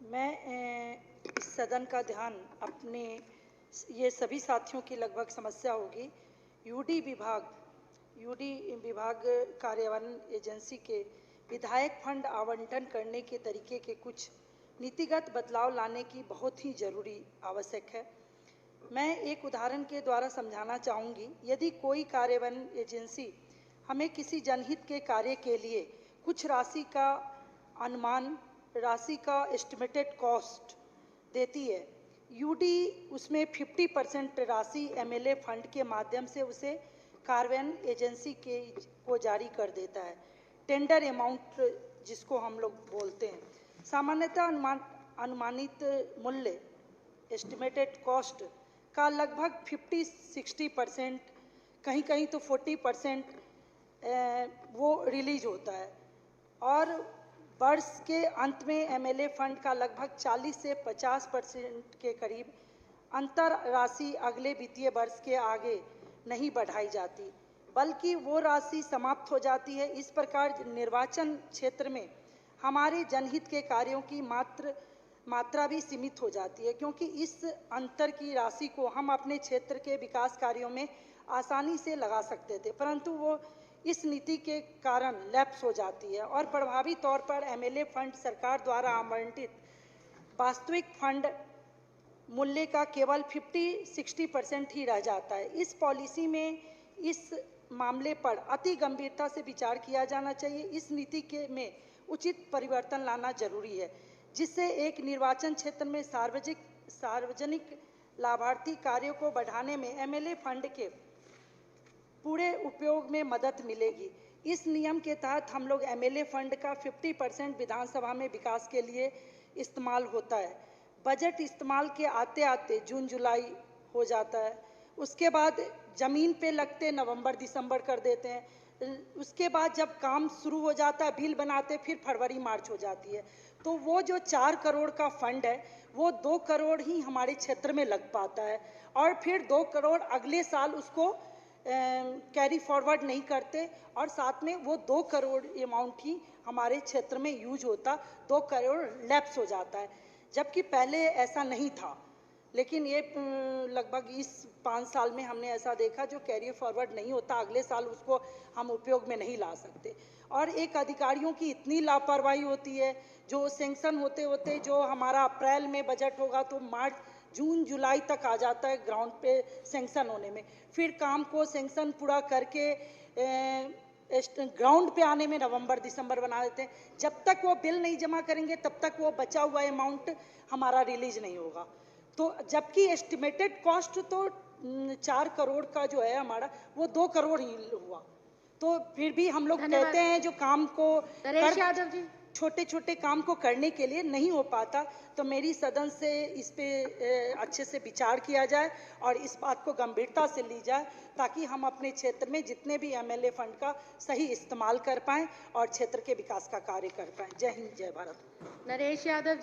मैं इस सदन का ध्यान अपने ये सभी साथियों की लगभग समस्या होगी। यूडी विभाग कार्यान्वयन एजेंसी के विधायक फंड आवंटन करने के तरीके के कुछ नीतिगत बदलाव लाने की बहुत ही जरूरी आवश्यक है। मैं एक उदाहरण के द्वारा समझाना चाहूँगी। यदि कोई कार्यान्वयन एजेंसी हमें किसी जनहित के कार्य के लिए कुछ राशि का एस्टिमेटेड कॉस्ट देती है, यूडी उसमें 50% राशि एमएलए फंड के माध्यम से उसे कार्यान्वयन एजेंसी को जारी कर देता है। टेंडर अमाउंट जिसको हम लोग बोलते हैं, सामान्यतः अनुमानित मूल्य एस्टिमेटेड कॉस्ट का लगभग 50-60%, कहीं कहीं तो 40% वो रिलीज होता है और वर्ष के अंत में एमएलए फंड का लगभग 40 से 50% के करीब अंतर राशि अगले वित्तीय वर्ष के आगे नहीं बढ़ाई जाती, बल्कि वो राशि समाप्त हो जाती है। इस प्रकार निर्वाचन क्षेत्र में हमारे जनहित के कार्यों की मात्रा भी सीमित हो जाती है, क्योंकि इस अंतर की राशि को हम अपने क्षेत्र के विकास कार्यों में आसानी से लगा सकते थे, परंतु वो इस नीति के कारण लैप्स हो जाती है और प्रभावी तौर पर एमएलए फंड सरकार द्वारा आवंटित वास्तविक फंड मूल्य का केवल 50-60% ही रह जाता है। इस पॉलिसी में इस मामले पर अति गंभीरता से विचार किया जाना चाहिए। इस नीति में उचित परिवर्तन लाना जरूरी है, जिससे एक निर्वाचन क्षेत्र में सार्वजनिक लाभार्थी कार्यों को बढ़ाने में एमएलए फंड के पूरे उपयोग में मदद मिलेगी। इस नियम के तहत हम लोग एमएलए फंड का 50% विधानसभा में विकास के लिए इस्तेमाल होता है। बजट इस्तेमाल के आते आते जून जुलाई हो जाता है, उसके बाद जमीन पे लगते नवंबर दिसंबर कर देते हैं, उसके बाद जब काम शुरू हो जाता है बिल बनाते फिर फरवरी मार्च हो जाती है। तो वो जो 4 करोड़ का फंड है वो 2 करोड़ ही हमारे क्षेत्र में लग पाता है और फिर 2 करोड़ अगले साल उसको कैरी फॉरवर्ड नहीं करते और साथ में वो 2 करोड़ अमाउंट ही हमारे क्षेत्र में यूज होता, 2 करोड़ लैप्स हो जाता है, जबकि पहले ऐसा नहीं था। लेकिन ये लगभग इस 5 साल में हमने ऐसा देखा जो कैरी फॉरवर्ड नहीं होता, अगले साल उसको हम उपयोग में नहीं ला सकते। और एक अधिकारियों की इतनी लापरवाही होती है, जो सेंक्शन होते होते जो हमारा अप्रैल में बजट होगा तो जून जुलाई तक आ जाता है ग्राउंड पे सेंक्शन होने में, फिर काम को सेंक्शन पूरा करके ग्राउंड पे आने में नवंबर दिसंबर बना देते हैं। जब तक वो बिल नहीं जमा करेंगे तब तक वो बचा हुआ अमाउंट हमारा रिलीज नहीं होगा। तो जबकि एस्टिमेटेड कॉस्ट तो 4 करोड़ का जो है हमारा वो 2 करोड़ ही हुआ, तो फिर भी हम लोग कहते हैं जो काम को छोटे छोटे काम को करने के लिए नहीं हो पाता। तो मेरी सदन से इस पे अच्छे से विचार किया जाए और इस बात को गंभीरता से ली जाए, ताकि हम अपने क्षेत्र में जितने भी एमएलए फंड का सही इस्तेमाल कर पाएं और क्षेत्र के विकास का कार्य कर पाएं। जय हिंद, जय भारत। नरेश यादव।